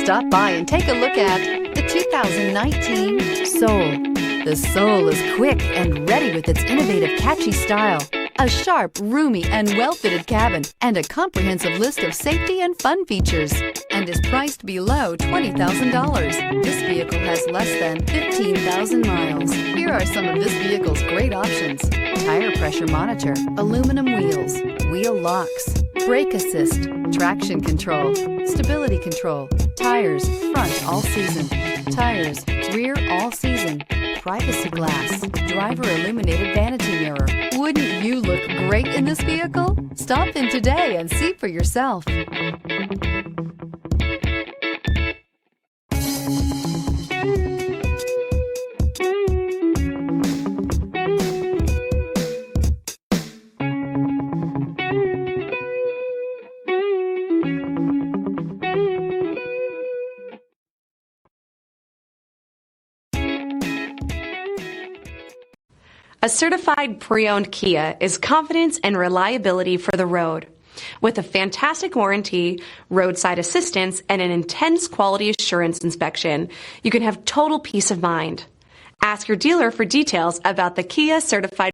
Stop by and take a look at the 2019 Soul. The Soul is quick and ready with its innovative, catchy style, a sharp, roomy, and well-fitted cabin, and a comprehensive list of safety and fun features, and is priced below $20,000. This vehicle has less than 15,000 miles. Here are some of this vehicle's great options: tire pressure monitor, aluminum wheels, wheel locks, brake assist, traction control, stability control, tires front all season, tires rear all season, privacy glass, driver illuminated vanity mirror. Wouldn't you look great in this vehicle? Stop in today and see for yourself. A certified pre-owned Kia is confidence and reliability for the road. With a fantastic warranty, roadside assistance, and an intense quality assurance inspection, you can have total peace of mind. Ask your dealer for details about the Kia Certified